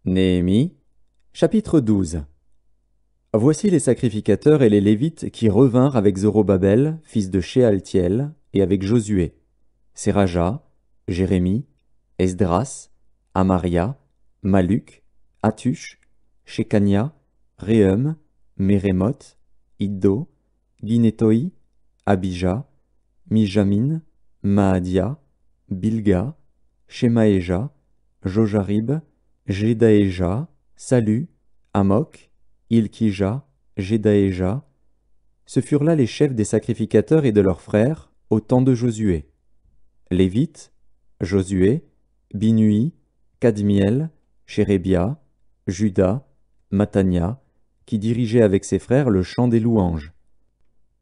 Néhémie, chapitre 12. Voici les sacrificateurs et les Lévites qui revinrent avec Zorobabel, fils de Shealtiel, et avec Josué, Séraja, Jérémie, Esdras, Amaria, Maluc, Hatush, Shekania, Réhum, Mérémoth, Iddo, Guinétoi, Abija, Mijamin, Maadia, Bilga, Shemaéja, Jojarib, Jedaéja, Salu, Amok, Ilkija, Jedaéja. Ce furent là les chefs des sacrificateurs et de leurs frères, au temps de Josué. Lévites, Josué, Binui, Kadmiel, Chérébia, Juda, Matania, qui dirigeaient avec ses frères le chant des louanges.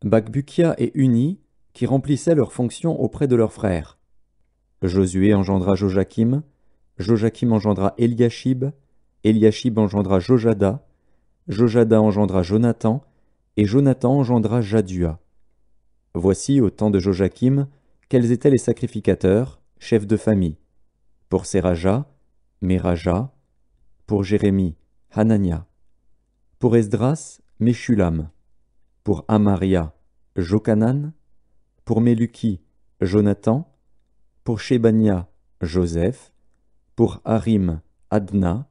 Bakbukia et Uni, qui remplissaient leurs fonctions auprès de leurs frères. Josué engendra Joachim, Joachim engendra Eliashib, Eliashib engendra Jojada, Jojada engendra Jonathan, et Jonathan engendra Jadua. Voici, au temps de Joachim, quels étaient les sacrificateurs, chefs de famille. Pour Séraja, Méraja, pour Jérémie, Hanania, pour Esdras, Meshulam, pour Amaria, Jokanan, pour Meluki, Jonathan, pour Shebania, Joseph, pour Harim, Adna,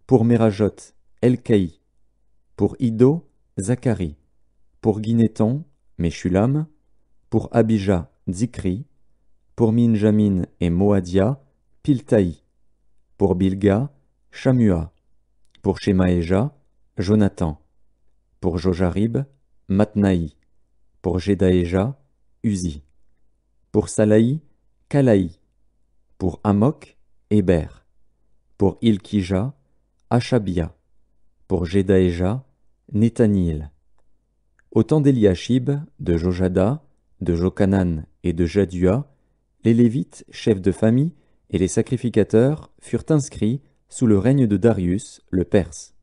pour Merajot, Elkaï, pour Iddo, Zacharie, pour Guinéton, Meshulam, pour Abija, Zikri, pour Minjamin et Moadia, Piltaï, pour Bilga, Shamua, pour Shemaéja, Jonathan, pour Jojarib, Matnaï, pour Jedaéja, Uzi, pour Salaï, Kalaï, pour Amok, Héber, pour Ilkija, Achabia, pour Jedaéja, Nethanil. Au temps d'Eliashib, de Jojada, de Jokanan et de Jadua, les Lévites, chefs de famille, et les sacrificateurs furent inscrits sous le règne de Darius, le Perse.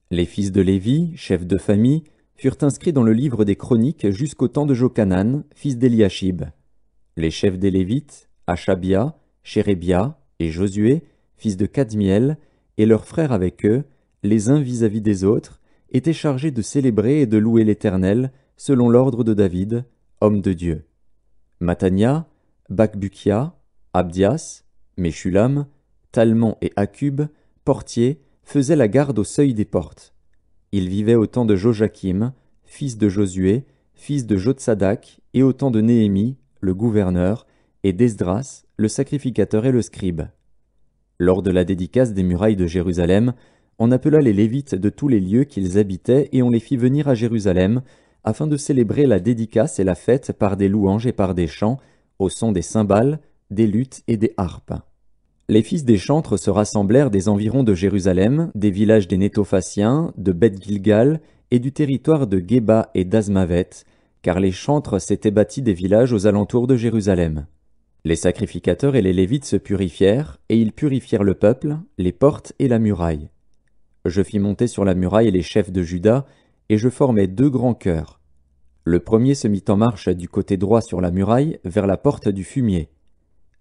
Les fils de Lévi, chefs de famille, furent inscrits dans le livre des Chroniques jusqu'au temps de Jokanan, fils d'Eliashib. Les chefs des Lévites, Achabia, Chérébia et Josué, fils de Kadmiel, et leurs frères avec eux, les uns vis-à-vis des autres, étaient chargés de célébrer et de louer l'Éternel, selon l'ordre de David, homme de Dieu. Matania, Bakbukia, Abdias, Meshulam, Talmon et Akub, portiers, faisaient la garde au seuil des portes. Ils vivaient au temps de Joachim, fils de Josué, fils de Jotsadak, et au temps de Néhémie, le gouverneur, et d'Esdras, le sacrificateur et le scribe. Lors de la dédicace des murailles de Jérusalem, on appela les Lévites de tous les lieux qu'ils habitaient et on les fit venir à Jérusalem, afin de célébrer la dédicace et la fête par des louanges et par des chants, au son des cymbales, des luths et des harpes. Les fils des chantres se rassemblèrent des environs de Jérusalem, des villages des Nétophaciens, de Beth-Gilgal et du territoire de Géba et d'Azmavet, car les chantres s'étaient bâtis des villages aux alentours de Jérusalem. Les sacrificateurs et les Lévites se purifièrent, et ils purifièrent le peuple, les portes et la muraille. Je fis monter sur la muraille les chefs de Juda, et je formai 2 grands chœurs. Le premier se mit en marche du côté droit sur la muraille, vers la porte du fumier.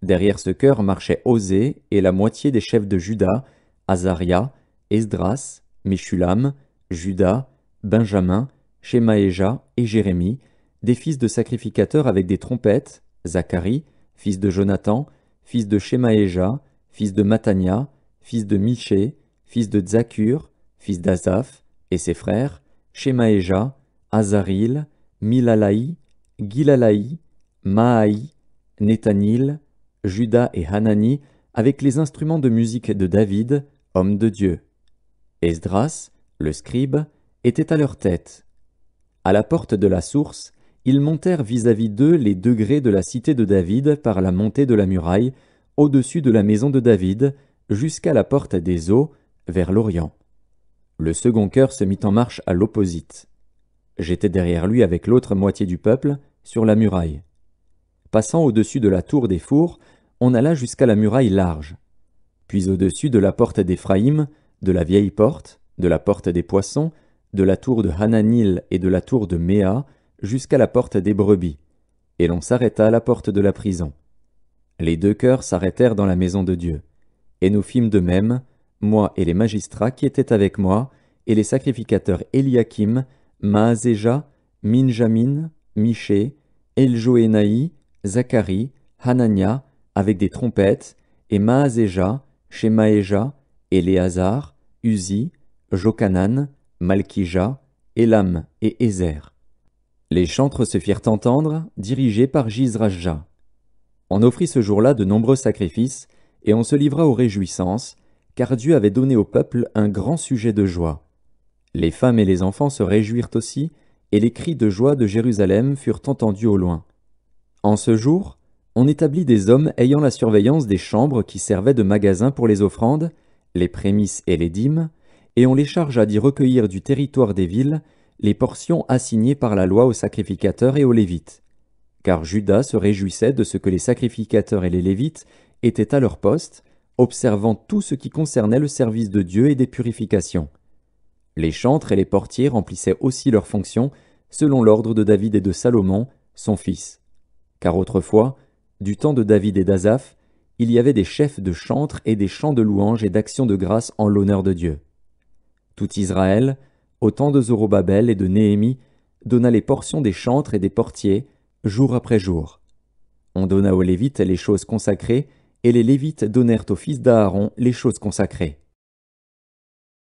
Derrière ce chœur marchaient Osée et la moitié des chefs de Juda, Azaria, Esdras, Meshulam, Juda, Benjamin, Shemaéja et Jérémie, des fils de sacrificateurs avec des trompettes, Zacharie, fils de Jonathan, fils de Shemaéja, fils de Matania, fils de Miché, fils de Zakur, fils d'Azaph, et ses frères, Shemaéja, Azaril, Milalaï, Gilalaï, Maaï, Nethanil, Juda et Hanani, avec les instruments de musique de David, homme de Dieu. Esdras, le scribe, était à leur tête. À la porte de la source, ils montèrent vis-à-vis d'eux les degrés de la cité de David par la montée de la muraille, au-dessus de la maison de David, jusqu'à la porte des eaux, vers l'Orient. Le second chœur se mit en marche à l'opposite. J'étais derrière lui avec l'autre moitié du peuple, sur la muraille. Passant au-dessus de la tour des fours, on alla jusqu'à la muraille large. Puis au-dessus de la porte d'Éphraïm, de la vieille porte, de la porte des poissons, de la tour de Hananil et de la tour de Méa, jusqu'à la porte des brebis, et l'on s'arrêta à la porte de la prison. Les 2 chœurs s'arrêtèrent dans la maison de Dieu, et nous fîmes de même, moi et les magistrats qui étaient avec moi, et les sacrificateurs Eliakim, Maazéja, Minjamin, Miché, Eljoénaï, Zacharie, Hanania, avec des trompettes, et Maazéja, Shemaéja, Éléazar, Uzi, Jokanan, Malkija, Élam et Ézer. Les chantres se firent entendre, dirigés par Jizrajja. On offrit ce jour-là de nombreux sacrifices, et on se livra aux réjouissances, car Dieu avait donné au peuple un grand sujet de joie. Les femmes et les enfants se réjouirent aussi, et les cris de joie de Jérusalem furent entendus au loin. En ce jour, on établit des hommes ayant la surveillance des chambres qui servaient de magasins pour les offrandes, les prémices et les dîmes, et on les chargea d'y recueillir du territoire des villes les portions assignées par la loi aux sacrificateurs et aux Lévites. Car Juda se réjouissait de ce que les sacrificateurs et les Lévites étaient à leur poste, observant tout ce qui concernait le service de Dieu et des purifications. Les chantres et les portiers remplissaient aussi leurs fonctions selon l'ordre de David et de Salomon, son fils. Car autrefois, du temps de David et d'Asaph, il y avait des chefs de chantres et des chants de louanges et d'actions de grâce en l'honneur de Dieu. Tout Israël, au temps de Zorobabel et de Néhémie, donna les portions des chantres et des portiers, jour après jour. On donna aux Lévites les choses consacrées, et les Lévites donnèrent aux fils d'Aaron les choses consacrées.